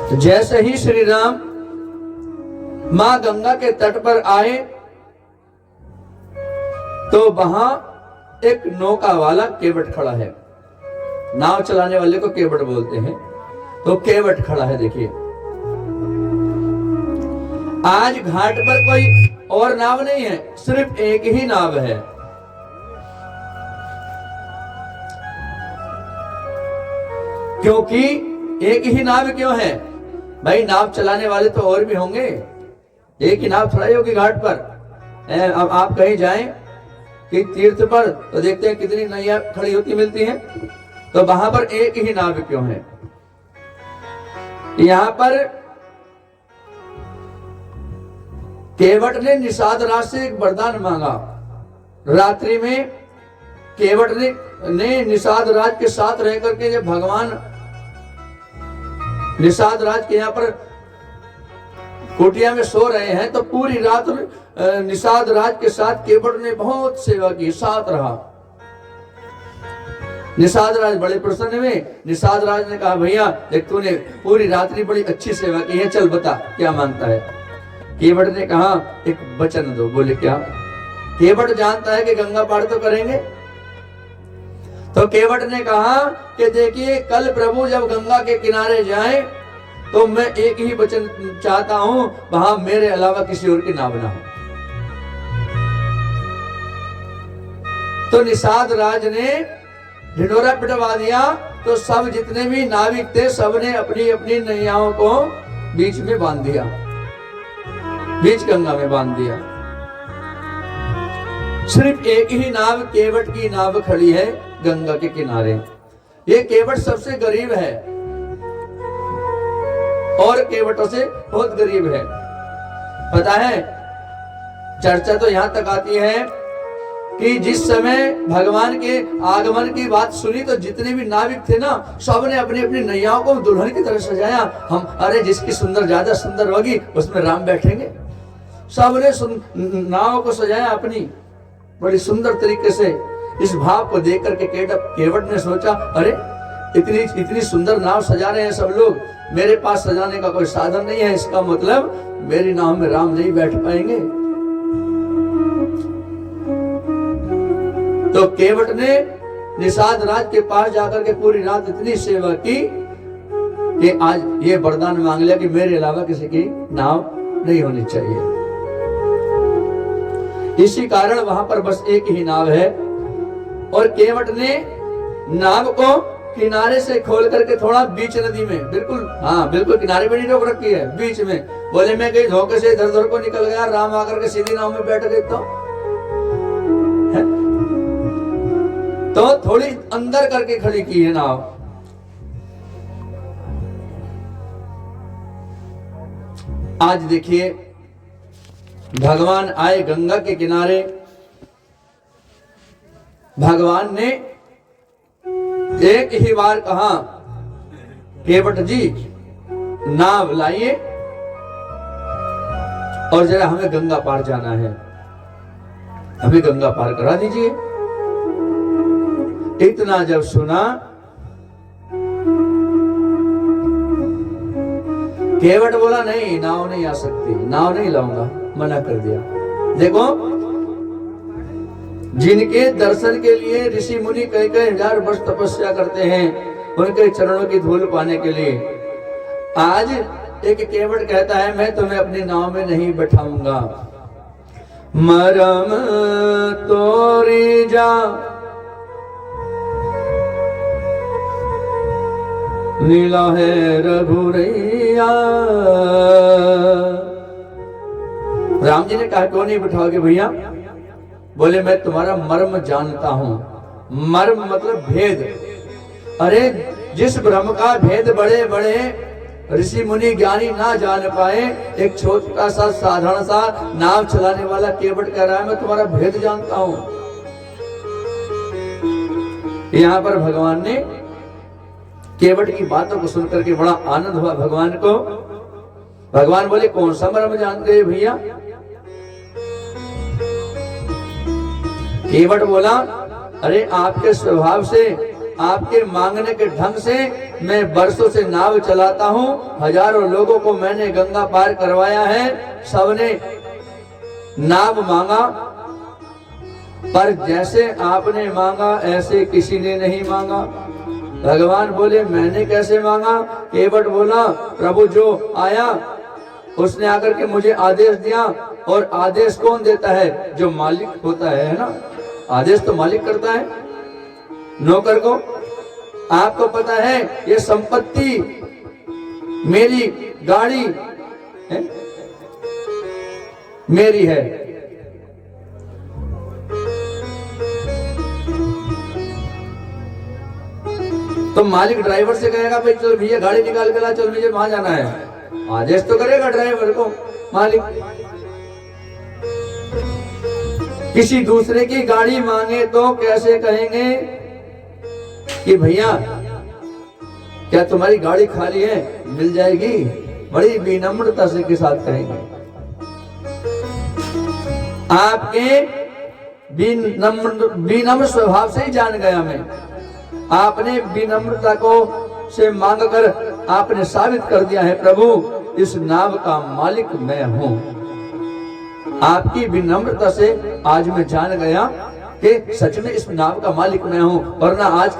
तो जैसे ही श्री राम मां गंगा के तट पर आए तो वहां एक नौका वाला केवट खड़ा है। नाव चलाने वाले को केवट बोलते हैं। तो केवट खड़ा है। देखिए, आज घाट पर कोई और नाव नहीं है, सिर्फ एक ही नाव है। क्योंकि एक ही नाव क्यों है भाई? नाव चलाने वाले तो और भी होंगे, एक ही नाव थोड़ा ही होगी घाट पर। अब आप कहीं जाएं कि तीर्थ पर तो देखते हैं कितनी नैया खड़ी होती मिलती हैं। तो वहां पर एक ही नाव क्यों है? यहां पर केवट ने निषाद राज से एक वरदान मांगा। रात्रि में केवट ने निषाद राज के साथ रह करके जब भगवान निषाद राज के यहाँ पर कुटिया में सो रहे हैं तो पूरी रात निषाद राज के साथ केवट ने बहुत सेवा की, साथ रहा। निषाद राज बड़े प्रसन्न हुए। निषाद राज ने कहा, भैया देख तूने पूरी रात्रि बड़ी अच्छी सेवा की है, चल बता क्या मांगता है। केवट ने कहा, एक वचन दो। बोले क्या? केवट जानता है कि गंगा पार तो करेंगे। तो केवट ने कहा कि देखिए, कल प्रभु जब गंगा के किनारे जाएं तो मैं एक ही वचन चाहता हूं, वहां मेरे अलावा किसी और की नाव ना हो। तो निषाद राज ने ढिंढोरा पिटवा दिया। तो सब जितने भी नाविक थे सबने अपनी अपनी नैयाओं को बीच में बांध दिया, बीच गंगा में बांध दिया। सिर्फ एक ही नाव, केवट की नाव खड़ी है गंगा के किनारे। ये केवट सबसे गरीब है और केवटों से बहुत गरीब है। पता है, चर्चा तो यहां तक आती है कि जिस समय भगवान के आगमन की बात सुनी तो जितने भी नाविक थे ना, सबने अपनी अपनी नैयाओं को दुल्हन की तरह सजाया। हम अरे जिसकी सुंदर ज्यादा सुंदर होगी उसमें राम बैठेंगे। सबने नाव को सजाया अपनी बड़ी सुंदर तरीके से। इस भाव को देख करके केवट ने सोचा, अरे इतनी सुंदर नाव सजा रहे हैं सब लोग, मेरे पास सजाने का कोई साधन नहीं है। इसका मतलब मेरी नाव में राम नहीं बैठ पाएंगे। तो केवट ने निषाद राज के पास जाकर के पूरी रात इतनी सेवा की कि आज ये वरदान मांग लिया कि मेरे अलावा किसी की नाव नहीं होनी चाहिए। इसी कारण वहां पर बस एक ही नाव है। और केवट ने नाव को किनारे से खोल करके थोड़ा बीच नदी में, बिल्कुल किनारे पे नहीं रोक रखी है, बीच में। बोले मैं कहीं धोखे से इधर उधर को निकल गया, राम आकर के सीधी नाव में बैठ गए तो थोड़ी अंदर करके खड़ी की है नाव। आज देखिए, भगवान आए गंगा के किनारे। भगवान ने एक ही बार कहा, केवट जी नाव लाइए और जरा हमें गंगा पार जाना है, हमें गंगा पार करा दीजिए। इतना जब सुना, केवट बोला नहीं, नाव नहीं आ सकती, नाव नहीं लाऊंगा, मना कर दिया। देखो, जिनके दर्शन के लिए ऋषि मुनि कई कई हजार वर्ष तपस्या करते हैं, उनके चरणों की धूल पाने के लिए, आज एक केवट कहता है मैं तुम्हें अपनी नाव में नहीं बैठाऊंगा। मरम तोरी जा नीला है रघुरैया। राम जी ने कहा क्यों नहीं बिठाओगे भैया? बोले मैं तुम्हारा मर्म जानता हूं। मर्म मतलब भेद। अरे जिस ब्रह्म का भेद बड़े बड़े ऋषि मुनि ज्ञानी ना जान पाए, एक छोटा सा साधारण सा नाव चलाने वाला केवट कह रहा है मैं तुम्हारा भेद जानता हूं। यहां पर भगवान ने केवट की बातों को सुनकर के बड़ा आनंद हुआ भगवान को। भगवान बोले कौन सा मर्म जानते हैं भैया? केवट बोला अरे आपके स्वभाव से आपके मांगने के ढंग से मैं वर्षों से नाव चलाता हूँ, हजारों लोगों को मैंने गंगा पार करवाया है, सबने नाव मांगा, पर जैसे आपने मांगा ऐसे किसी ने नहीं मांगा। भगवान बोले मैंने कैसे मांगा? केवट बोला प्रभु जो आया उसने आकर के मुझे आदेश दिया, और आदेश कौन देता है? जो मालिक होता है ना, आदेश तो मालिक करता है नौकर को। आपको पता है ये संपत्ति मेरी, गाड़ी है मेरी है, तो मालिक ड्राइवर से कहेगा भाई चल भैया गाड़ी निकाल के ला, चल मुझे वहां जाना है, आदेश तो करेगा ड्राइवर को मालिक। किसी दूसरे की गाड़ी मांगे तो कैसे कहेंगे कि भैया क्या तुम्हारी गाड़ी खाली है, मिल जाएगी? बड़ी विनम्रता से के साथ कहेंगे। आपके विनम्र स्वभाव से ही जान गया मैं, आपने विनम्रता को से मांग कर आपने साबित कर दिया है प्रभु इस नाव का मालिक मैं हूं। आपकी विनम्रता से आज मैं जान गया कि सच में इस नाव का मालिक मैं हूं, वरना आज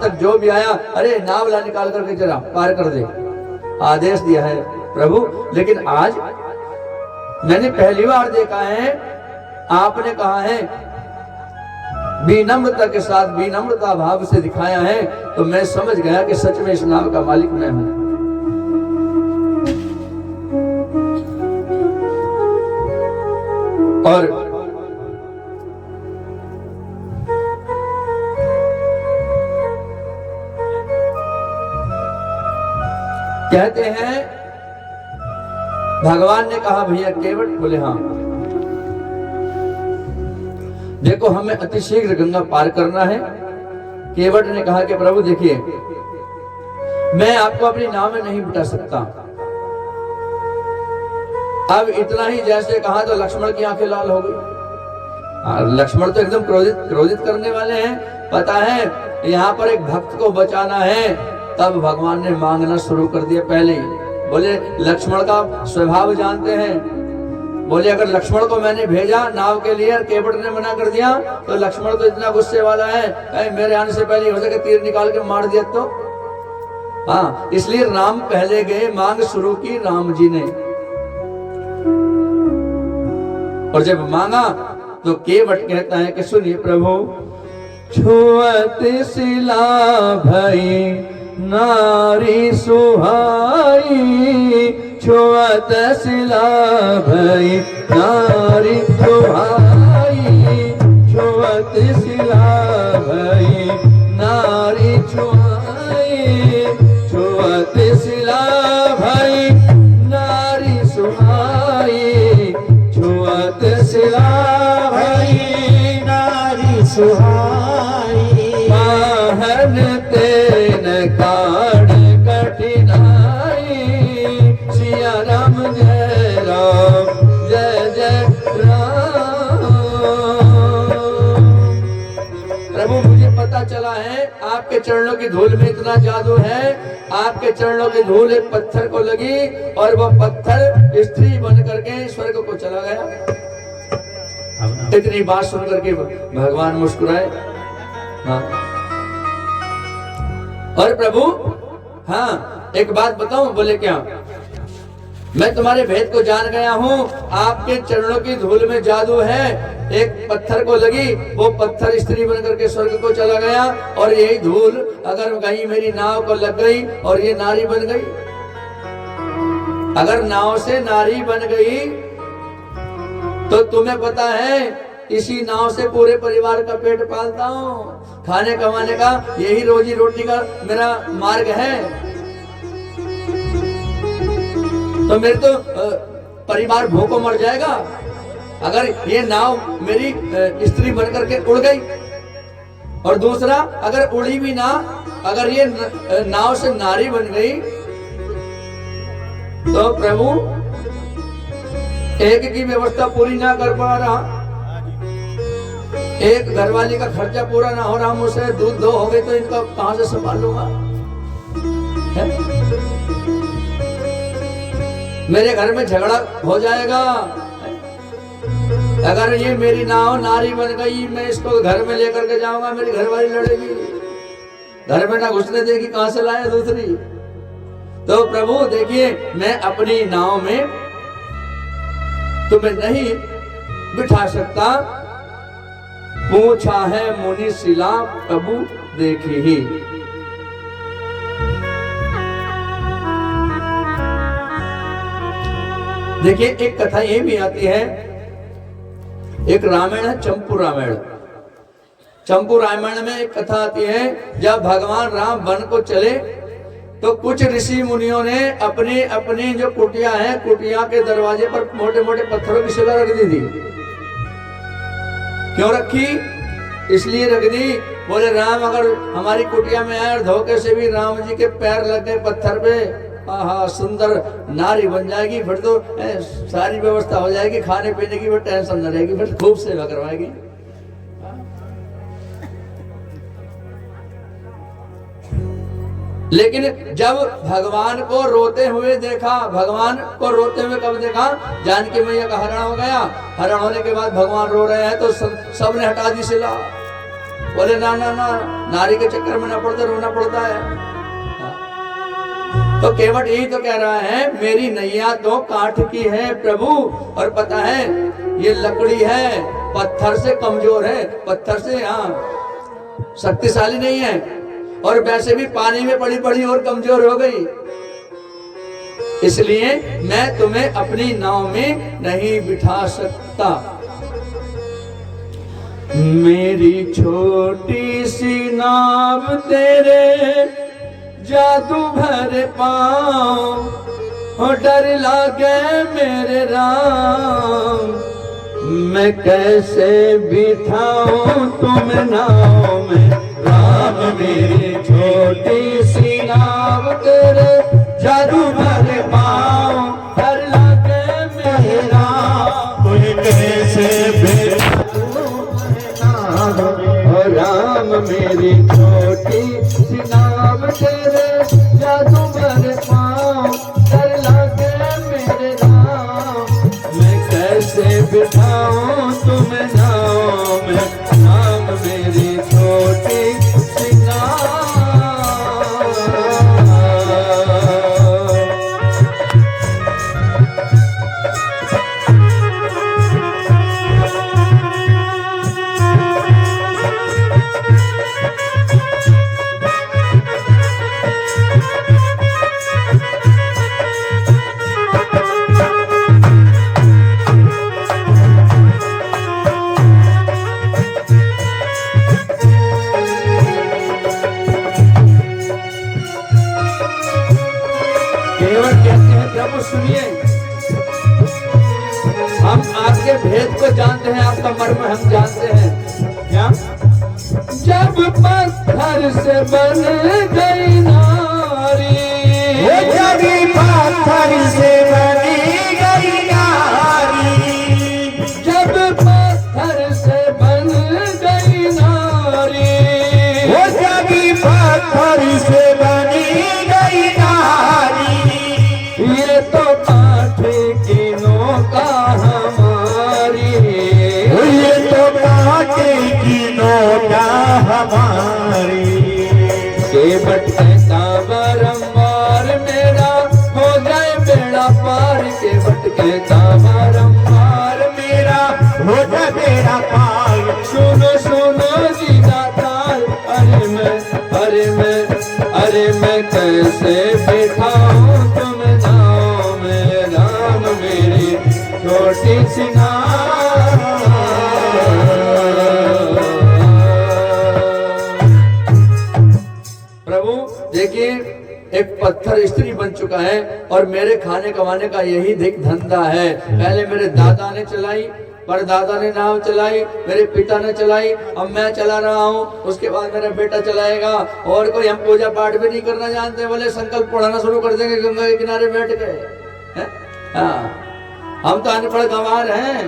तक जो भी आया अरे नाव ला निकाल करके जरा पार कर दे, आदेश दिया है प्रभु। लेकिन आज मैंने पहली बार देखा है आपने कहा है विनम्रता के साथ, विनम्रता भाव से दिखाया है, तो मैं समझ गया कि सच में इस नाव का मालिक मैं हूं। और कहते हैं भगवान ने कहा भैया केवट? बोले हाँ। देखो हमें अतिशीघ्र गंगा पार करना है। केवट ने कहा कि प्रभु देखिए मैं आपको अपनी नाव में नहीं बिठा सकता। अब इतना ही जैसे कहा तो लक्ष्मण की आंखें लाल हो गई। लक्ष्मण तो एकदम क्रोधित करने वाले हैं, पता है यहाँ पर एक भक्त को बचाना है। तब भगवान ने मांगना शुरू कर दिया पहले ही। बोले लक्ष्मण का स्वभाव जानते हैं, बोले अगर लक्ष्मण को मैंने भेजा नाव के लिए और केवट ने मना कर दिया तो लक्ष्मण तो इतना गुस्से वाला है, मेरे आने से पहले हो सके तीर निकाल के मार दिया तो। हाँ, इसलिए राम पहले गए, मांग शुरू की राम जी ने। और जब मांगा तो केवट कहता है कि सुनिए प्रभु, छुअत सिला भई नारी सुहाई, छुअत सिला भई नारी सुहाई, छुअत सिला भई नारी सुहाई, छुअत सिला भई नारी सुहाई, छुअत सिला भई नारी सुहाई, पाहन तेन काढ़ कठिनाई, सिया राम जय राम जय जय राम। प्रभु मुझे पता चला है आपके चरणों की धूल में इतना जादू है, आपके चरणों की धूल एक पत्थर को लगी और वह पत्थर स्त्री बन करके स्वर्ग को चला गया। इतनी बात सुन करके भगवान मुस्कुराए। हाँ। और प्रभु हाँ एक बात बताऊं? बोले क्या? मैं तुम्हारे भेद को जान गया हूँ, आपके चरणों की धूल में जादू है। एक पत्थर को लगी, वो पत्थर स्त्री बन करके स्वर्ग को चला गया, और यही धूल अगर कहीं मेरी नाव को लग गई और ये नारी बन गई, अगर नाव से नारी बन गई तो तुम्हें पता है इसी नाव से पूरे परिवार का पेट पालता हूँ, खाने कमाने का यही रोजी रोटी का मेरा मार्ग है। तो मेरे तो परिवार भूखों मर जाएगा अगर ये नाव मेरी स्त्री बनकर के उड़ गई। और दूसरा, अगर उड़ी भी ना, अगर ये नाव से नारी बन गई तो प्रभु एक की व्यवस्था पूरी ना कर पा रहा एक घरवाली का खर्चा पूरा ना हो रहा, मुझसे दूध दो हो गए तो इनका कहां से संभालूंगा? मेरे घर में झगड़ा हो जाएगा। अगर ये मेरी नाव नारी बन गई, मैं इसको घर में लेकर के जाऊंगा, मेरी घरवाली लड़ेगी, घर में ना घुसने देगी, कहां से लाया दूसरी? तो प्रभु देखिए, मैं अपनी नाव में तुम्हें नहीं बिठा सकता। पूछा है मुनि शिला प्रभु देखी ही। देखिए एक कथा ये भी आती है, एक रामायण है चंपू रामायण। चंपू रामायण में एक कथा आती है, जब भगवान राम वन को चले तो कुछ ऋषि मुनियों ने अपनी अपनी जो कुटिया है, कुटिया के दरवाजे पर मोटे मोटे पत्थरों की शिला रख दी थी। क्यों रखी? इसलिए रख दी, बोले राम अगर हमारी कुटिया में आए, धोखे से भी राम जी के पैर लग गए पत्थर पे, आहा सुंदर नारी बन जाएगी, फिर तो सारी व्यवस्था हो जाएगी, खाने पीने की भी टेंशन न रहेगी, फिर खूब सेवा करवाएगी। लेकिन जब भगवान को रोते हुए देखा, भगवान को रोते हुए कब देखा? जानकी मैया का हरण हो गया। हरण होने के बाद भगवान रो रहे हैं तो सबने हटा दी शिला। बोले ना ना ना, नारी के चक्कर में ना पड़ते, रोना पड़ता है। तो केवट यही तो कह रहा है, मेरी नैया तो काठ की है प्रभु, और पता है ये लकड़ी है, पत्थर से कमजोर है, पत्थर से हाँ शक्तिशाली नहीं है, और वैसे भी पानी में पड़ी पड़ी और कमजोर हो गई। इसलिए मैं तुम्हें अपनी नाव में नहीं बिठा सकता। मेरी छोटी सी नाव तेरे जादू भर पाऊं, हो डर लागे मेरे राम, मैं कैसे बिठाऊं तुम नाव में राम। मेरी छोटी सी नाव तेरे जादू भर पाऊं, डर लागे मेरे राम, कोई कैसे बिठाऊं राम। मेरी छोटी सी नाव तेरे जादू भर पाऊं, डर लागे मेरे राम, मैं कैसे बिठाऊं तुम नाव में राम। मेरी छोटी सी नाव। प्रभु सुनिए, हम आपके भेद को जानते हैं, आपका मर्म हम जानते हैं। क्या? जब पत्थर से बन गई नारी, जब पत्थर से बनी गई नारी, जब पत्थर से बन गई नारी, जब पत्थर से बनी गई नारी, ये तो काठ की नौका हमारी, ये तो काठ की नौका हमारी। केवट कहता बारंबार मेरा हो जाए बेड़ा पार, केवट कहता बारंबार मेरा हो जाए बेड़ा पार। सुनो सुनो जी दातार, अरे मैं कैसे बिठाऊं तुम नाव में राम। मेरी छोटी सी नाव। प्रभु देखिए, एक पत्थर स्त्री बन चुका है और मेरे खाने कमाने का यही धंधा है। पहले मेरे दादा ने चलाई, परदादा ने नाव चलाई, मेरे पिता ने चलाई, अब मैं चला रहा हूँ, उसके बाद मेरा बेटा चलाएगा। और कोई हम पूजा पाठ भी नहीं करना जानते, बोले संकल्प पढ़ाना शुरू कर देंगे गंगा के किनारे बैठ के। हाँ, हम तो अनपढ़ गंवार हैं।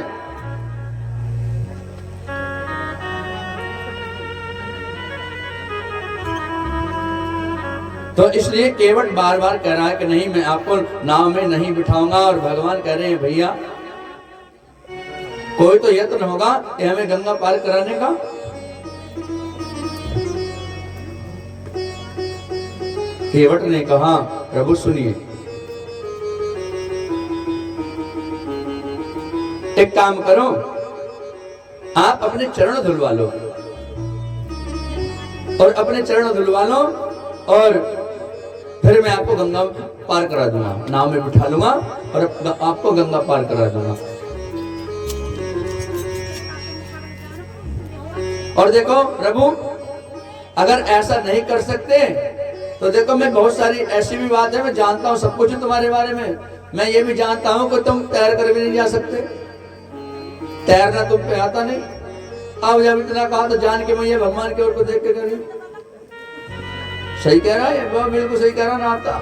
तो इसलिए केवट बार बार कह रहा है कि नहीं, मैं आपको नाव में नहीं बिठाऊंगा। और भगवान कह रहे हैं भैया कोई तो यत्न होगा कि हमें गंगा पार कराने का। केवट ने कहा प्रभु सुनिए, एक काम करो, आप अपने चरण धुलवा लो और अपने चरण धुलवा लो और फिर मैं आपको गंगा पार करा दूंगा, नाव में बिठा लूंगा और आपको गंगा पार करा दूंगा। और देखो प्रभु अगर ऐसा नहीं कर सकते तो देखो मैं बहुत सारी ऐसी भी बात है, मैं जानता हूं सब कुछ तुम्हारे बारे में। मैं ये भी जानता हूं कि तुम तैर कर भी नहीं जा सकते, तैरना तुम पे आता नहीं। अब जब इतना कहा तो जान के मैं भगवान की ओर को देख के कह रही, सही कह रहा है, वो बिल्कुल सही कह रहा ना आता।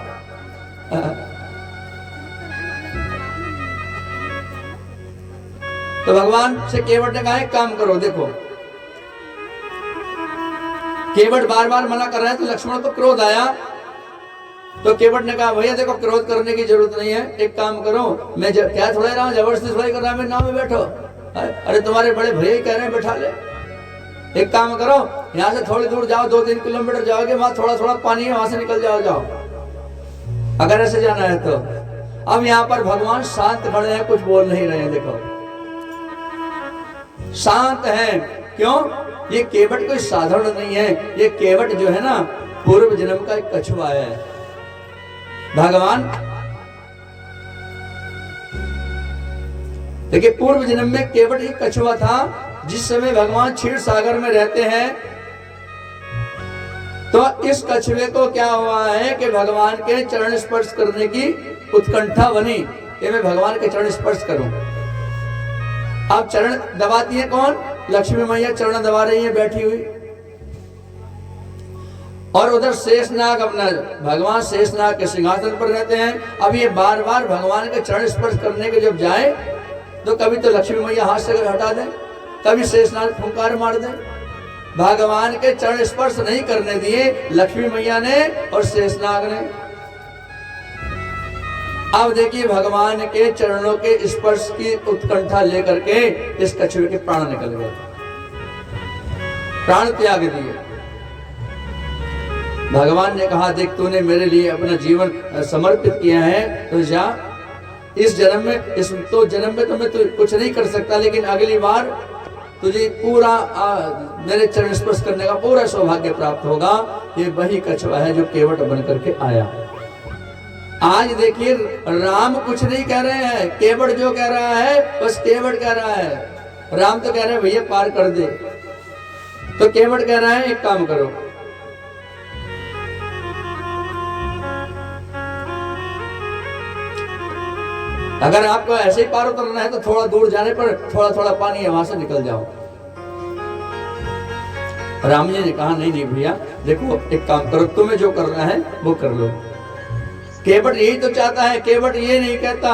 तो भगवान से केवट ने कहा एक काम करो, देखो केवट बार बार मना कर रहा है तो लक्ष्मण को क्रोध आया। तो केवट ने कहा भैया देखो क्रोध करने की जरूरत नहीं है, एक काम करो, मैं क्या थोड़ा रहा हूं, जबरदस्ती थोड़ा कर रहा है, मैं नाव में बैठो। अरे तुम्हारे बड़े भैया ही कह रहे हैं बैठा ले। एक काम करो, यहाँ से थोड़ी दूर जाओ, 2-3 किलोमीटर जाओगे, वहां थोड़ा थोड़ा पानी है, वहां से निकल जाओ अगर ऐसे जाना है तो। अब यहाँ पर भगवान शांत खड़े हैं, कुछ बोल नहीं रहे हैं। देखो शांत है, क्यों? ये केवट कोई साधारण नहीं है, ये केवट जो है ना पूर्व जन्म का एक कछुआ है। भगवान देखिए पूर्व जन्म में केवट एक कछुआ था। जिस समय भगवान क्षीर सागर में रहते हैं तो इस कछुए को क्या हुआ है कि भगवान के चरण स्पर्श करने की उत्कंठा बनी कि मैं भगवान के चरण स्पर्श करूं। अब चरण दबाती है कौन? लक्ष्मी मैया चरण दबा रही है बैठी हुई। और उधर शेषनाग अपना भगवान शेषनाग के सिंहासन पर रहते हैं। अब ये बार बार भगवान के चरण स्पर्श करने के जब जाए तो कभी तो लक्ष्मी मैया हाथ से हटा दे, कभी शेषनाग फुंकार मार दे। भगवान के चरण स्पर्श नहीं करने दिए लक्ष्मी मैया ने और शेषनाग ने। अब देखिए भगवान के चरणों के स्पर्श की उत्कंठा लेकर के इस कछुए के प्राण निकल गए, प्राण त्याग दिए। भगवान ने कहा देख तूने मेरे लिए अपना जीवन समर्पित किया है तो जा, इस जन्म में इस तो जन्म में तो मैं कुछ नहीं कर सकता, लेकिन अगली बार तुझे पूरा मेरे चरण स्पर्श करने का पूरा सौभाग्य प्राप्त होगा। ये वही कछुआ है जो केवट बन करके आया। आज देखिए राम कुछ नहीं कह रहे हैं, केवट जो कह रहा है बस केवट कह रहा है। राम तो कह रहे हैं भैया पार कर दे, तो केवट कह रहा है एक काम करो, अगर आपको ऐसे ही पार उतरना है तो थोड़ा दूर जाने पर थोड़ा थोड़ा पानी है, वहां से निकल जाओ। राम जी ने कहा नहीं नहीं भैया देखो एक काम करो, तुम्हें जो करना है वो कर लो। केवट यही तो चाहता है, केवट ये नहीं कहता,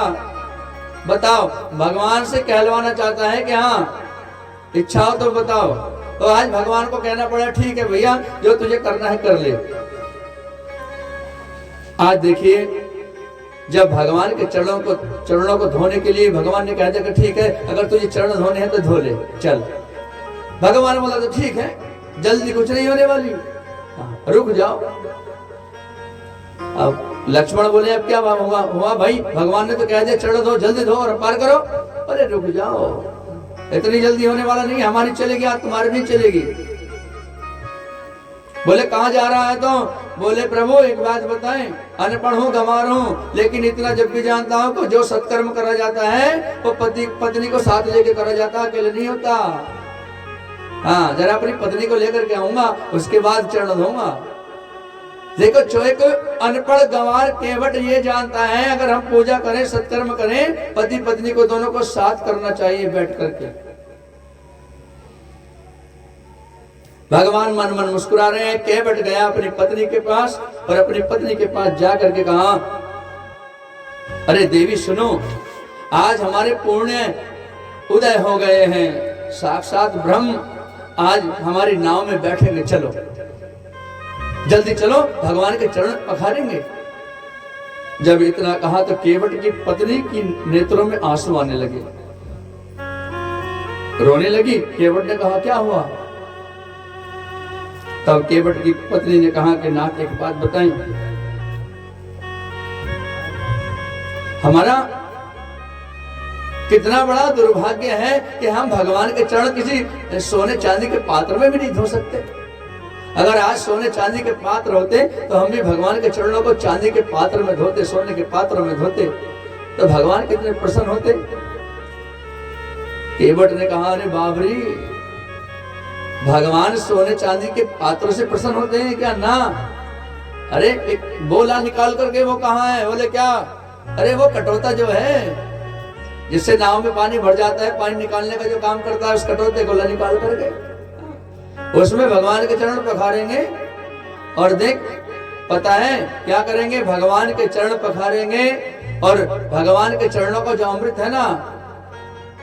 बताओ भगवान से कहलवाना चाहता है कि हाँ इच्छा हो तो बताओ। तो आज भगवान को कहना पड़ा ठीक है भैया जो तुझे करना है कर ले। आज देखिए जब भगवान के चरणों को धोने के लिए भगवान ने कहा था कि ठीक है अगर तुझे चरण धोने हैं तो धो ले चल। भगवान बोला तो ठीक है जल्दी कुछ नहीं होने वाली, रुक जाओ। अब लक्ष्मण बोले अब क्या हुआ भाई, भगवान ने तो कह दिया चरण धो जल्दी धो और पार करो। अरे रुक जाओ, इतनी जल्दी होने वाला नहीं, हमारी चलेगी आज तुम्हारी नहीं चलेगी। बोले कहाँ जा रहा है? तो बोले प्रभु एक बात बताएं, अनपढ़ हूँ गंवार हूँ, लेकिन इतना जब भी जानता हूँ कि जो सत्कर्म करा जाता है वो पति पत्नी को साथ लेके करा जाता है, अकेले नहीं होता। हाँ जरा अपनी पत्नी को लेकर के आऊंगा उसके बाद चरण धोऊंगा। देखो जो एक अनपढ़ गंवार केवट ये जानता है अगर हम पूजा करें सत्कर्म करें पति पत्नी को दोनों को साथ करना चाहिए बैठ करके। भगवान मन मन मुस्कुरा रहे हैं। केवट गया अपनी पत्नी के पास और अपनी पत्नी के पास जा करके कहा अरे देवी सुनो, आज हमारे पुण्य उदय हो गए हैं, साक्षात ब्रह्म आज हमारी नाव में बैठेंगे, चलो। जल्दी चलो भगवान के चरण पखारेंगे। जब इतना कहा तो केवट की पत्नी की नेत्रों में आंसू आने लगे, रोने लगी। केवट ने कहा क्या हुआ? तब केवट की पत्नी ने कहा कि नाथ एक बात बताएं, हमारा कितना बड़ा दुर्भाग्य है कि हम भगवान के चरण किसी सोने चांदी के पात्र में भी नहीं धो सकते। अगर आज सोने चांदी के पात्र होते तो हम भी भगवान के चरणों को चांदी के पात्र में धोते, सोने के पात्र में धोते, तो भगवान कितने प्रसन्न होते। केवट ने कहा अरे बाबरी, भगवान सोने चांदी के पात्रों से प्रसन्न होते हैं क्या? ना। अरे एक बोला निकाल करके वो कहाँ है? बोले क्या? अरे वो कटोता जो है जिससे नाव में पानी भर जाता है, पानी निकालने का जो काम करता है, उस कटोते को निकाल करके उसमें भगवान के चरण पखारेंगे। और देख पता है क्या करेंगे? भगवान के चरण पखारेंगे और भगवान के चरणों का जो अमृत है ना,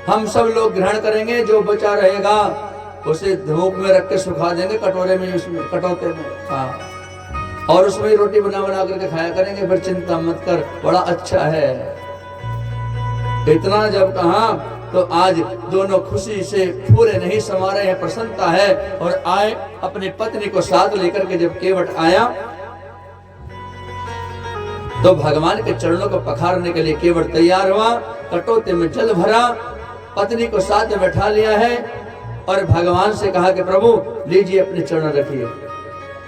हम सब लोग ग्रहण करेंगे। जो बचा रहेगा उसे धूप में रख के सुखा देंगे, कटोरे में, उसमें कटोते में। हाँ, और उसमें रोटी बना बना करके खाया करेंगे। फिर चिंता मत कर, बड़ा अच्छा है। इतना जब कहा तो आज दोनों खुशी से फूले नहीं समा रहे हैं, प्रसन्नता है। और आए अपनी पत्नी को साथ लेकर के जब केवट आया तो भगवान के चरणों को पखारने के लिए केवट तैयार हुआ। कटोते में जल भरा, पत्नी को साथ में बैठा लिया है और भगवान से कहा कि प्रभु लीजिए अपने चरण रखिए।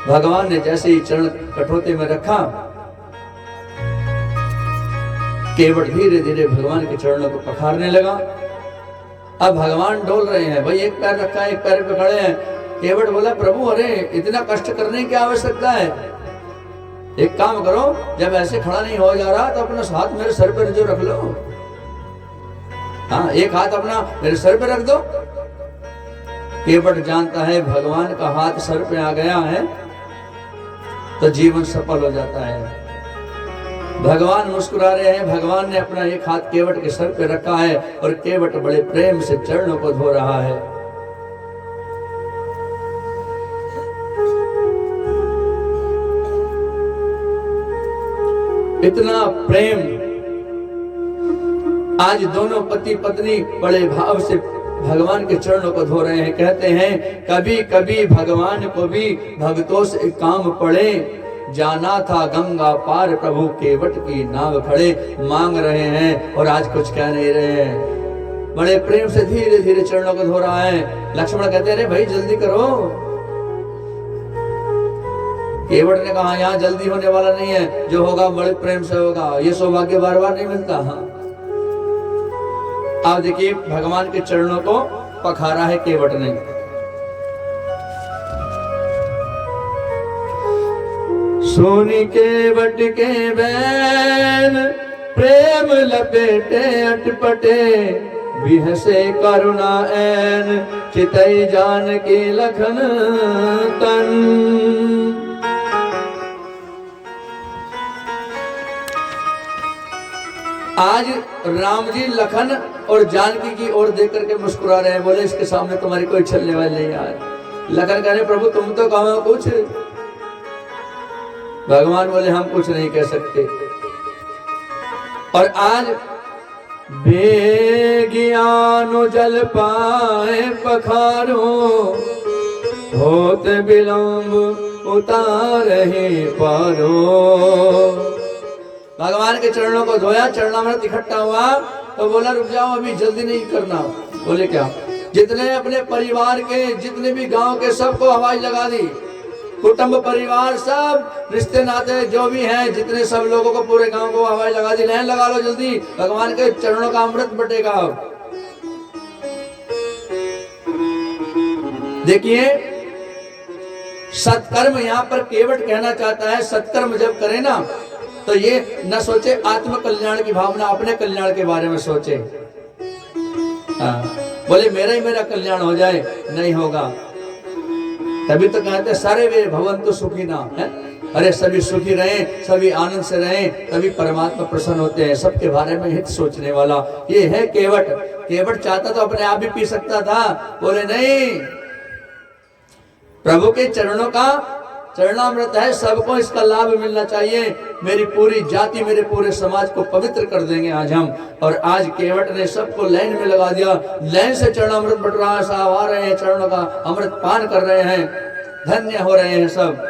भगवान ने जैसे ही चरण कटोते में रखा, केवट धीरे धीरे भगवान के चरणों को पखारने लगा। अब भगवान डोल रहे हैं, भाई एक पैर रखा है, एक पैर पे खड़े हैं। केवट बोला प्रभु अरे इतना कष्ट करने की आवश्यकता है? एक काम करो, जब ऐसे खड़ा नहीं हो जा रहा तो अपना हाथ मेरे सर पर जो रख लो। हाँ, एक हाथ अपना मेरे सर पे रख दो। केवट जानता है भगवान का हाथ सर पे आ गया है तो जीवन सफल हो जाता है। भगवान मुस्कुरा रहे हैं। भगवान ने अपना एक हाथ केवट के सर पे रखा है और केवट बड़े प्रेम से चरणों को धो रहा है। इतना प्रेम, आज दोनों पति पत्नी बड़े भाव से भगवान के चरणों को धो रहे हैं। कहते हैं कभी कभी भगवान को भी भक्तों से काम पड़े, जाना था गंगा पार प्रभु केवट की नाव खड़े। मांग रहे हैं और आज कुछ कह नहीं रहे हैं। बड़े प्रेम से धीरे धीरे चरणों को धो रहा है। लक्ष्मण कहते हैं भाई जल्दी करो। केवट ने कहा यहाँ जल्दी होने वाला नहीं है, जो होगा बड़े प्रेम से होगा। ये सौभाग्य बार बार नहीं मिलता। हाँ, आप देखिए भगवान के चरणों को पखारा है केवट ने। सोनी केवट के बैन प्रेम लपेटे अटपटे, बिहसे करुणा ऐन चितई जान के लखन तन। आज राम जी लखन और जानकी की ओर देख करके मुस्कुरा रहे हैं। बोले इसके सामने तुम्हारी कोई छलने वाली नहीं यार। लखन कह रहे प्रभु तुम तो कहो कुछ। भगवान बोले हम कुछ नहीं कह सकते। और आज बेगियानो जल पाए पखारो, होत विलंब उतारे पारो। भगवान के चरणों को धोया, चरणामृत इकट्ठा हुआ तो बोला रुक जाओ अभी जल्दी नहीं करना। बोले क्या? जितने अपने परिवार के, जितने भी गांव के सबको आवाज लगा दी। कुटुंब परिवार सब रिश्ते नाते जो भी हैं, जितने सब लोगों को, पूरे गांव को आवाज लगा दी, लाइन लगा लो जल्दी, भगवान के चरणों का अमृत बटेगा। देखिए सत्कर्म, यहाँ पर केवट कहना चाहता है सत्कर्म जब करे ना तो ये न सोचे आत्म कल्याण की भावना, अपने कल्याण के बारे में सोचे। बोले मेरा ही मेरा कल्याण हो जाए, नहीं होगा। तभी तो कहते सारे वे भवन्तु सुखी ना है। अरे सभी सुखी रहें, सभी आनंद से रहें, तभी परमात्मा प्रसन्न होते हैं। सबके बारे में हित सोचने वाला ये है केवट। केवट चाहता तो अपने आप भी पी सकता था, बोले नहीं, प्रभु के चरणों का चरणामृत है, सबको इसका लाभ मिलना चाहिए। मेरी पूरी जाति, मेरे पूरे समाज को पवित्र कर देंगे आज हम। और आज केवट ने सबको लाइन में लगा दिया, लाइन से चरणामृत बट रहा है, साहब आ रहे हैं, चरणों का अमृत पान कर रहे हैं, धन्य हो रहे हैं सब।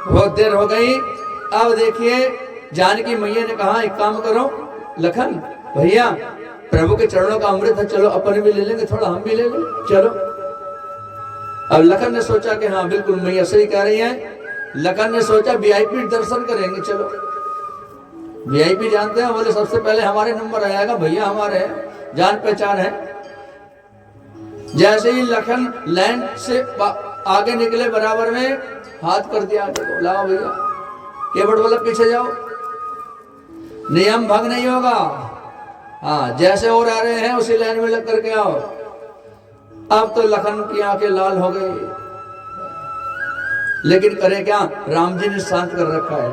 बहुत देर हो गई। अब देखिए जानकी मैया ने कहा, एक काम करो लखन भैया, प्रभु के चरणों का अमृत है, चलो अपन भी ले लेंगे, थोड़ा हम भी ले लें, चलो। अब लखन ने सोचा कि हाँ बिल्कुल मैया सही कह रही है। लखन ने सोचा वीआईपी दर्शन करेंगे, चलो। वीआईपी जानते हैं, बोले सबसे पहले हमारे नंबर आएगा, भैया हमारे हैं, जान पहचान है। जैसे ही लखन लाइन से आगे निकले, बराबर में हाथ कर दिया आगे को, लाओ भैया। केवट बोला पीछे जाओ, नियम भंग नहीं होगा। हाँ, जैसे और आ रहे हैं उसी लाइन में लग करके आओ। अब तो लखन की आंखें लाल हो गई, लेकिन करे क्या, राम जी ने शांत कर रखा है।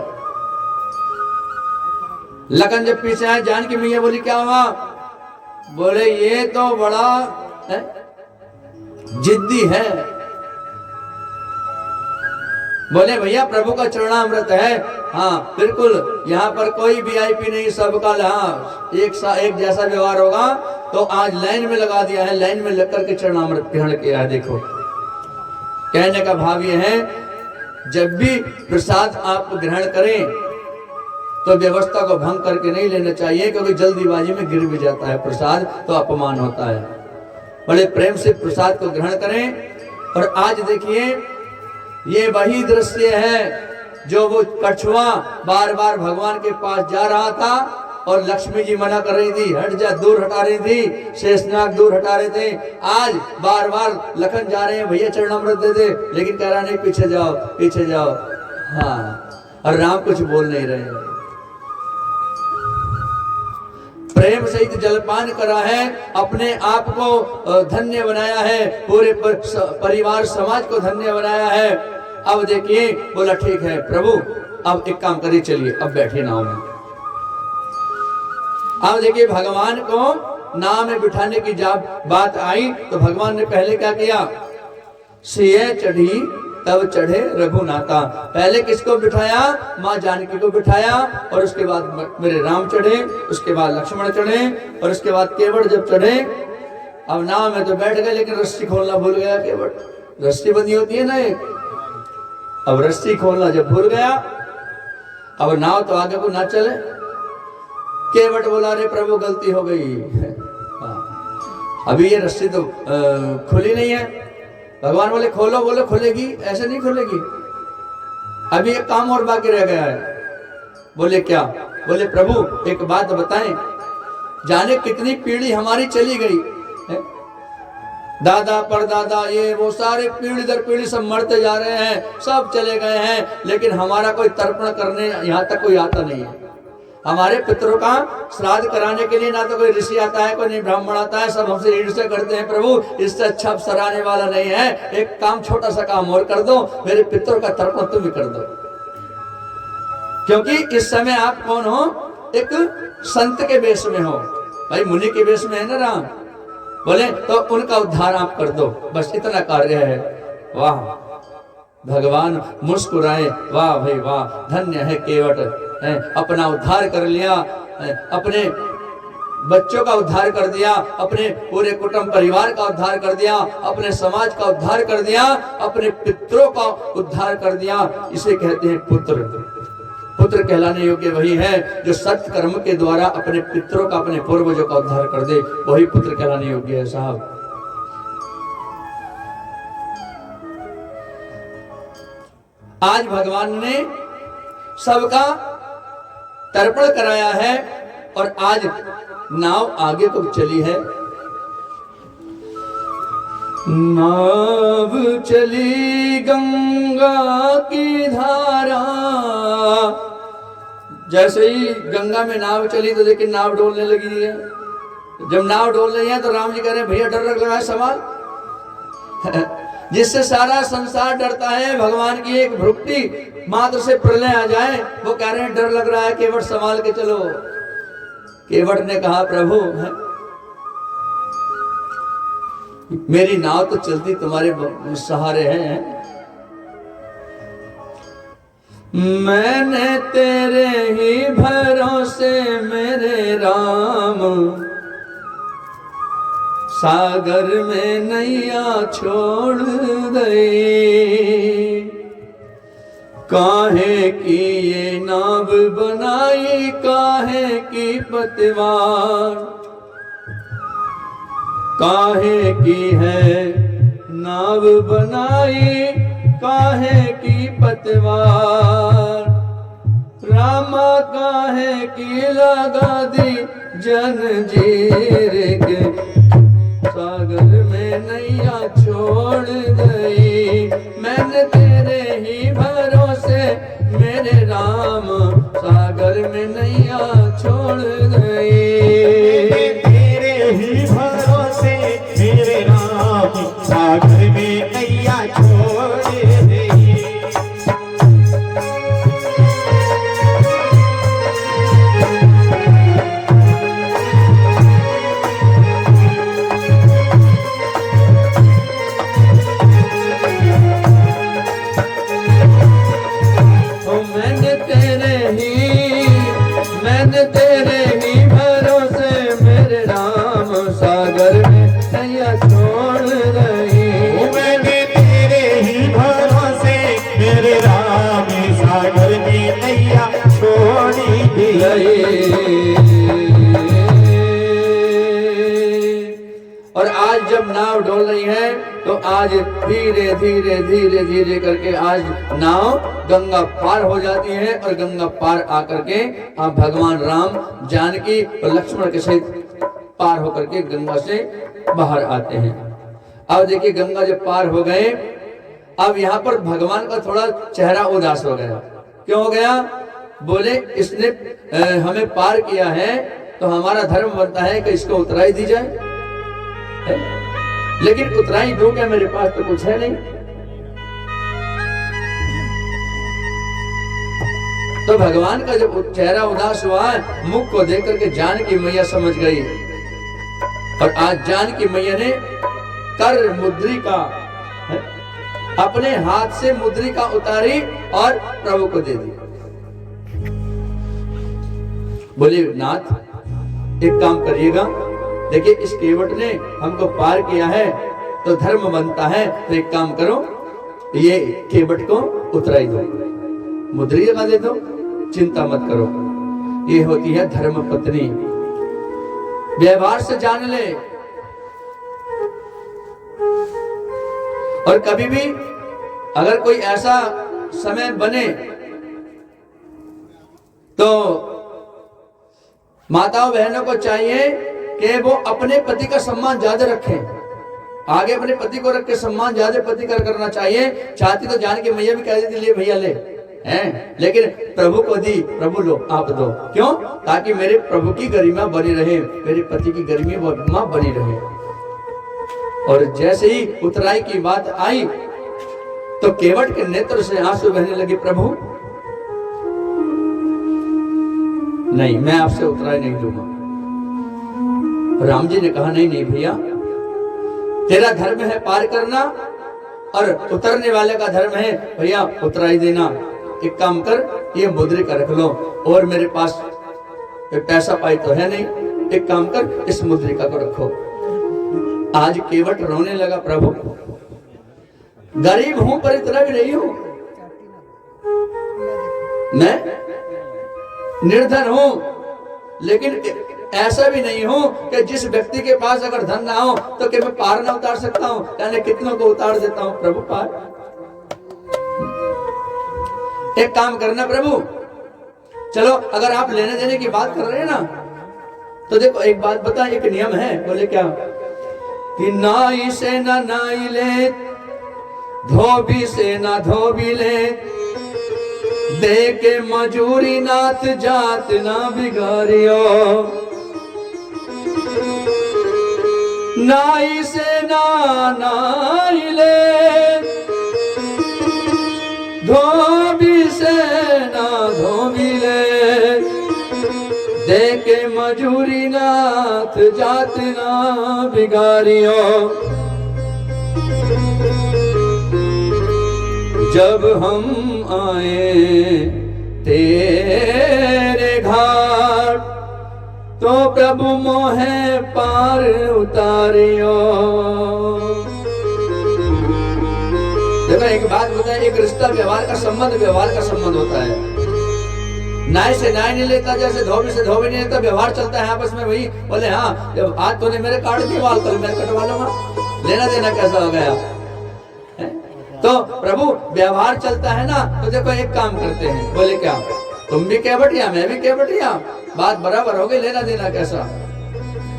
लखन जब पीछे आए, जानकी मैया बोली क्या हुआ? बोले ये तो बड़ा जिद्दी है। बोले भैया प्रभु का चरणामृत है। हाँ बिल्कुल, यहाँ पर कोई वीआईपी नहीं, सबका एक जैसा व्यवहार होगा। तो आज लाइन में लगा दिया है, लाइन में लग करके चरणामृत ग्रहण किया है। देखो कहने का भाव ये है, जब भी प्रसाद आप ग्रहण करें तो व्यवस्था को भंग करके नहीं लेना चाहिए, क्योंकि जल्दीबाजी में गिर भी जाता है प्रसाद, तो अपमान होता है। बड़े प्रेम से प्रसाद को ग्रहण करें। और आज देखिए ये वही दृश्य है जो वो कछुआ बार बार भगवान के पास जा रहा था और लक्ष्मी जी मना कर रही थी, हट जा, दूर हटा रही थी, शेषनाग दूर हटा रहे थे। आज बार बार लखन जा रहे हैं, भैया चरणामृत दे दे, लेकिन कह रहा नहीं पीछे जाओ, पीछे जाओ। हाँ, और राम कुछ बोल नहीं रहे हैं। प्रेम सहित जलपान करा है, अपने आप को धन्य बनाया है, पूरे परिवार समाज को धन्य बनाया है। अब देखिए बोला ठीक है प्रभु, अब एक काम करिए, चलिए अब बैठिए नाव में। अब देखिए भगवान को नाव में बिठाने की जब बात आई तो भगवान ने पहले क्या किया, सिए चढ़ी तब चढ़े रघुनाथा। पहले किसको बिठाया? माँ जानकी को बिठाया, और उसके बाद मेरे राम चढ़े, उसके बाद लक्ष्मण चढ़े, और उसके बाद केवट जब चढ़े। अब नाव में तो बैठ गए, लेकिन रस्सी खोलना भूल गया केवट। रस्सी बंधी होती है ना एक, अब रस्सी खोलना जब भूल गया, अब नाव तो आगे को ना चले। केवट बोला अरे प्रभु गलती हो गई, अभी ये रस्सी तो खुली नहीं है। भगवान बोले खोलो, बोले खुलेगी, ऐसे नहीं खुलेगी, अभी एक काम और बाकी रह गया है। बोले क्या? बोले प्रभु एक बात बताएं, जाने कितनी पीढ़ी हमारी चली गई है? दादा परदादा ये वो सारे पीढ़ी दर पीढ़ी सब मरते जा रहे हैं, सब चले गए हैं, लेकिन हमारा कोई तर्पण करने यहाँ तक कोई आता नहीं है। हमारे पितरों का श्राद्ध कराने के लिए ना तो कोई ऋषि आता है, कोई नहीं ब्राह्मण आता है, सब हमसे ईर्ष्या से करते हैं। प्रभु इससे अच्छा सराहने वाला नहीं है, एक काम छोटा सा काम और कर दो, मेरे पितरों का तर्पण तुम भी कर दो। क्योंकि इस समय आप कौन हो? एक संत के वेश में हो, भाई मुनि के वेश में है ना राम। बोले तो उनका उद्धार आप कर दो, बस इतना कार्य है। वाह, भगवान मुस्कुराए, वाह भाई वाह, धन्य है केवट, अपना उद्धार कर लिया, अपने बच्चों का उद्धार कर दिया, अपने पूरे कुटुंब परिवार का उद्धार कर दिया, अपने समाज का उद्धार कर दिया, अपने पितरों का उद्धार कर दिया। इसे कहते हैं पुत्र। पुत्र कहलाने योग्य वही है जो सत्य कर्म के द्वारा अपने पितरों का, अपने पूर्वजों का उद्धार कर दे, वही पुत्र कहलाने योग्य है साहब। आज भगवान ने सबका तर्पण कराया है और आज नाव आगे को चली है। नाव चली गंगा की धारा, जैसे ही गंगा में नाव चली तो लेकिन नाव डोलने लगी है। जब नाव डोल रही है तो राम जी कह रहे हैं भैया डर लग रहा है सवाल जिससे सारा संसार डरता है, भगवान की एक भ्रुक्ति मात्र से प्रलय आ जाए, वो कह रहे हैं डर लग रहा है, केवट संभाल के चलो। केवट ने कहा प्रभु मेरी नाव तो चलती तुम्हारे सहारे है, मैंने तेरे ही भरोसे मेरे राम सागर में नैया छोड़ गई। काहे की ये नाव बनाई काहे की पतवार, काहे की है नाव बनाई काहे की पतवार। रामा काहे की लगा दी जंजीर के सागर में नैया छोड़ गई। मैंने तेरे ही भरोसे मेरे राम सागर में नैया छोड़ गई। तेरे ही भरोसे मेरे राम सागर में नैया छोड़ गई। मैंने तेरे ही भरोसे मेरे राम सागर में नैया छोड़ गई। मैंने तेरे ही भरोसे मेरे राम सागर में नैया छोड़ी गई। और आज जब नाव डोल रही है तो आज धीरे धीरे धीरे धीरे करके आज नाव गंगा पार हो जाती है और गंगा पार आकर के आप भगवान राम जानकी और लक्ष्मण के सहित पार होकर के गंगा से बाहर आते हैं। अब देखिए गंगा जब पार हो गए, अब यहाँ पर भगवान का थोड़ा चेहरा उदास हो गया। क्यों हो गया? बोले इसने हमें पार किया है तो हमारा धर्म बनता है कि इसको उतराई दी जाए, लेकिन उतराई दो क्या, मेरे पास तो कुछ है नहीं। तो भगवान का जब चेहरा उदास हुआ, मुख को देख करके जानकी मैया समझ गई और आज जानकी मैया ने कर मुद्रिका अपने हाथ से मुद्रिका उतारी और प्रभु को दे दी। बोले नाथ एक काम करिएगा, देखिए इस केवट ने हमको पार किया है तो धर्म बनता है, तो एक काम करो ये केवट को उतराई दो, मुद्री लगा दे दो, चिंता मत करो। ये होती है धर्म पत्नी, व्यवहार से जान ले। और कभी भी अगर कोई ऐसा समय बने तो माताओं बहनों को चाहिए कि वो अपने पति का सम्मान ज्यादा रखें। आगे अपने पति को रख के सम्मान ज्यादा पति कर करना चाहिए। चाहती तो जानकी मैया भी कह देती ले भैया ले हैं, लेकिन प्रभु को दी, प्रभु लो आप दो। क्यों? ताकि मेरे प्रभु की गरिमा बनी रहे, मेरे पति की गरिमा बनी रहे। और जैसे ही उतराई की बात आई तो केवट के नेत्र से आंसू बहने लगे। प्रभु नहीं, मैं आपसे उतराई नहीं लूंगा। राम जी ने कहा नहीं नहीं भैया, तेरा धर्म है पार करना और उतरने वाले का धर्म है भैया उतराई देना। एक काम कर, ये मुद्रिका रख लो, और मेरे पास पैसा पाई तो है नहीं, एक काम कर इस मुद्रिका को रखो। आज केवट रोने लगा, प्रभु गरीब हूं पर इतना भी नहीं हूं, मैं निर्धन हूं, लेकिन ऐसा भी नहीं हूं कि जिस व्यक्ति के पास अगर धन ना हो तो कि मैं पार ना उतार सकता हूं, यानी कितनों को उतार देता हूं प्रभु पार। एक काम करना प्रभु, चलो अगर आप लेने देने की बात कर रहे हैं ना तो देखो एक बात बता, एक नियम है। बोले क्या? कि नाई से ना नाई ले, धोबी से ना धोबी ले, दे के मजूरी नाथ जात ना बिगाड़ियो। नाई से ना नाई ले, धोबी से ना धोबी ले, दे के मजूरी नाथ जात ना बिगाड़ियो। जब हम आए तेरे घाट तो प्रभु मोहे पार उतारियो। देखो एक बात बताए, एक रिश्ता व्यवहार का संबंध होता है। नाय से नाय नहीं लेता, जैसे धोबी से धोबी नहीं लेता, व्यवहार चलता है आपस में। वही बोले हाँ जब आज तूने मेरे काट दिए बाल, कल मैं कटवा लूंगा, लेना देना कैसा हो गया है? तो प्रभु व्यवहार चलता है ना। तो देखो एक काम करते हैं, बोले क्या तुम भी केवटिया मैं भी केवटिया, बात बराबर हो गई, लेना देना कैसा।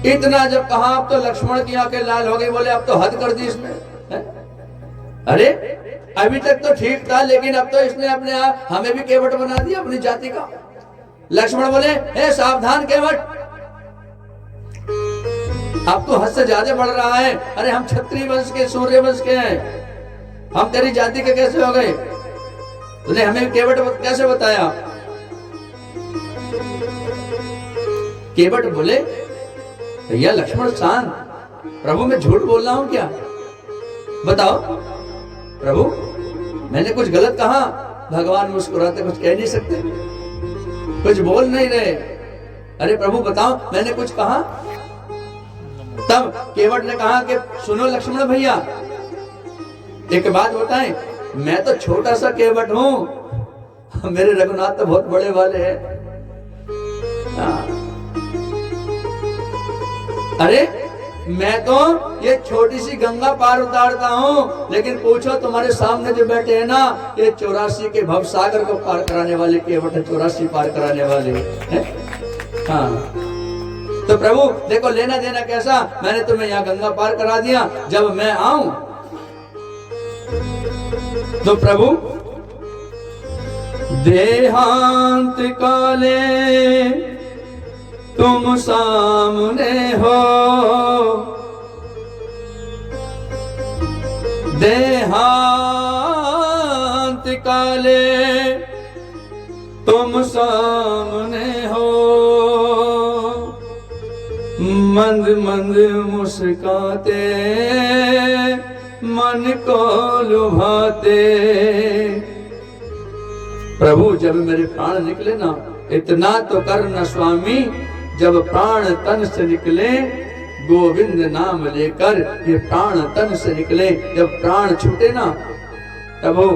इतना जब कहा अब तो लक्ष्मण की आंखें लाल हो गई, बोले अब तो हद कर दी इसने है? अरे अभी तक तो ठीक था, लेकिन अब तो इसने अपने आप हमें भी केवट बना दिया अपनी जाति का। लक्ष्मण बोले हे सावधान केवट, अब तो हद से ज्यादा बढ़ रहा है। अरे हम क्षत्रिय वंश के, सूर्य वंश के हैं, हम तेरी जाति के कैसे हो गए? तूने हमें केवट कैसे बताया? केवट बोले भैया लक्ष्मण शांत, प्रभु मैं झूठ बोल रहा हूं क्या? बताओ प्रभु मैंने कुछ गलत कहा? भगवान मुस्कुराते, कुछ कह नहीं सकते, कुछ बोल नहीं रहे। अरे प्रभु बताओ मैंने कुछ कहा? तब केवट ने कहा कि सुनो लक्ष्मण भैया, एक बात बताएं, मैं तो छोटा सा केवट हूं, मेरे रघुनाथ तो बहुत बड़े वाले हैं। अरे मैं तो ये छोटी सी गंगा पार उतारता हूँ, लेकिन पूछो तुम्हारे सामने जो बैठे हैं ना, ये 84 के भवसागर को पार कराने वाले केवट है, 84 पार कराने वाले हैं। हाँ तो प्रभु देखो लेना देना कैसा, मैंने तुम्हें यहाँ गंगा पार करा दिया, जब मैं आऊं तो प्रभु देहांत काले तुम सामने हो, देहांत काले तुम सामने हो, मंद मंद मुस्काते मन को लुभाते। प्रभु जब मेरे प्राण निकले ना, इतना तो करना स्वामी, जब प्राण तन से निकले गोविंद नाम लेकर, ये प्राण तन से निकले, जब प्राण छूटे ना प्रभु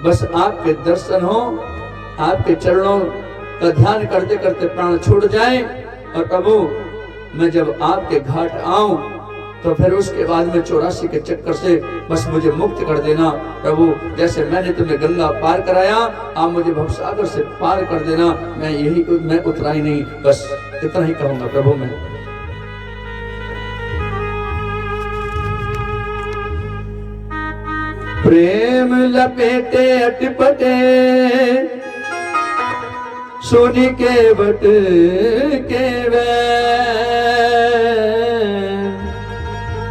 बस आपके दर्शन हो, आपके चरणों का ध्यान करते करते प्राण छूट जाए। और प्रभु मैं जब आपके घाट आऊं तो फिर उसके बाद में 84 के चक्कर से बस मुझे मुक्त कर देना प्रभु। जैसे मैंने तुम्हें गंगा पार कराया, आप मुझे भवसागर से पार कर देना। मैं उतरा ही नहीं, बस इतना ही कहूंगा प्रभु मैं। प्रेम लपेटे अटपटे सुनी केवट के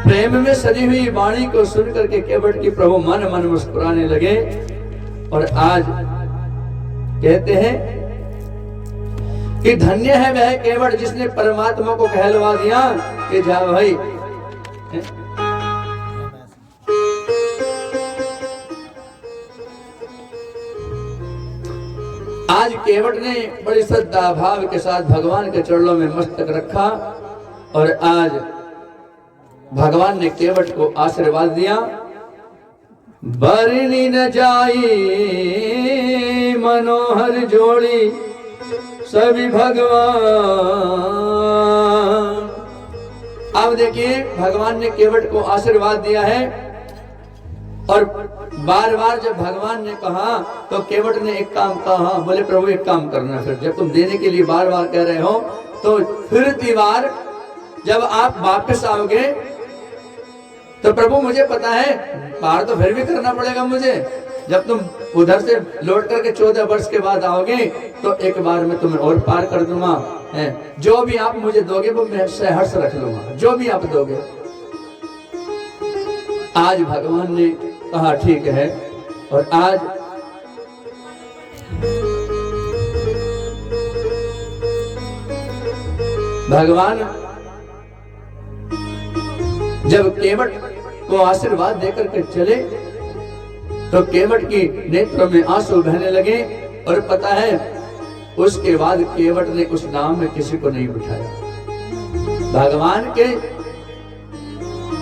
प्रेम में सजी हुई वाणी को सुन करके केवट की प्रभु मन मन मुस्कुराने लगे। और आज कहते हैं कि धन्य है वह केवट जिसने परमात्मा को कहलवा दिया कि जा भाई। आज केवट ने बड़ी श्रद्धा भाव के साथ भगवान के चरणों में मस्तक रखा और आज भगवान ने केवट को आशीर्वाद दिया। बरनी न जाई मनोहर जोड़ी सभी भगवान। अब देखिए भगवान ने केवट को आशीर्वाद दिया है और बार बार जब भगवान ने कहा तो केवट ने एक काम कहा, बोले प्रभु एक काम करना, फिर जब तुम देने के लिए बार बार कह रहे हो तो फिर दीवार जब आप वापस आओगे तो प्रभु मुझे पता है पार तो फिर भी करना पड़ेगा मुझे। जब तुम उधर से लौट करके 14 वर्ष के बाद आओगे तो एक बार मैं तुम्हें और पार कर दूंगा। जो भी आप मुझे दोगे वो मैं सहर्ष रख लूंगा, जो भी आप दोगे। आज भगवान ने कहा ठीक है। और आज भगवान जब केवट को आशीर्वाद देकर के चले तो केवट की नेत्रों में आंसू बहने लगे। और पता है उसके बाद केवट ने उस नाव में किसी को नहीं बिठाया। भगवान के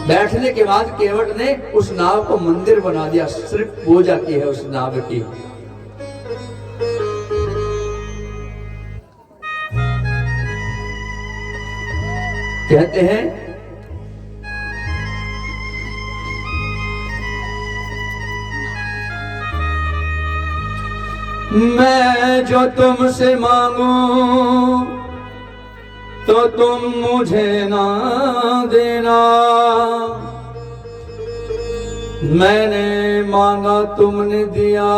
बैठने के बाद केवट ने उस नाव को मंदिर बना दिया, सिर्फ पूजा की है उस नाव की। कहते हैं मैं जो तुमसे मांगू तो तुम मुझे ना देना, मैंने मांगा तुमने दिया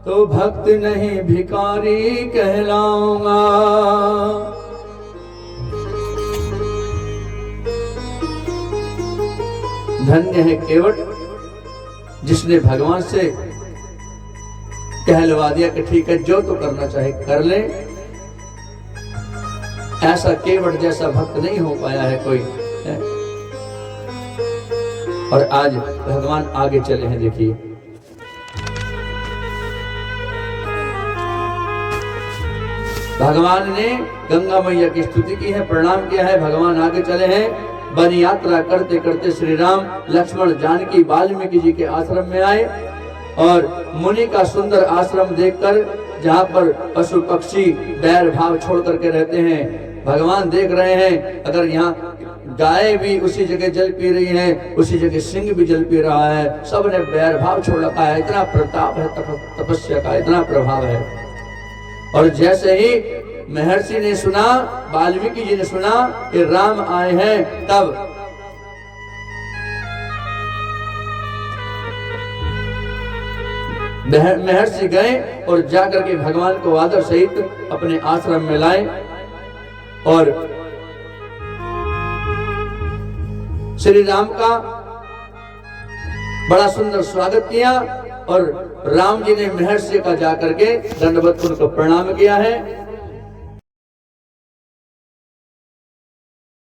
तो भक्त नहीं भिखारी कहलाऊंगा। धन्य है केवट जिसने भगवान से कहलवा दिया कि ठीक है जो तो करना चाहे कर ले। ऐसा केवट जैसा भक्त नहीं हो पाया है कोई है? और आज भगवान आगे चले हैं। देखिए भगवान ने गंगा मैया की स्तुति की है, प्रणाम किया है। भगवान आगे चले हैं। वन यात्रा करते करते श्री राम लक्ष्मण जानकी वाल्मीकि जी के आश्रम में आए और मुनि का सुंदर आश्रम देखकर, जहाँ पर पशु पक्षी बैर भाव छोड़ करके रहते हैं, भगवान देख रहे हैं। अगर यहाँ गाय भी उसी जगह जल पी रही है, उसी जगह सिंह भी जल पी रहा है, सब ने बैर भाव छोड़ रखा है। इतना प्रताप है तपस्या का, इतना प्रभाव है। और जैसे ही महर्षि ने सुना, वाल्मीकि जी ने सुना कि राम आए हैं, तब महर्षि गए और जाकर के भगवान को आदर सहित अपने आश्रम में लाए और श्री राम का बड़ा सुंदर स्वागत किया। और राम जी ने महर्षि का जाकर के दंडवत उनको प्रणाम किया है।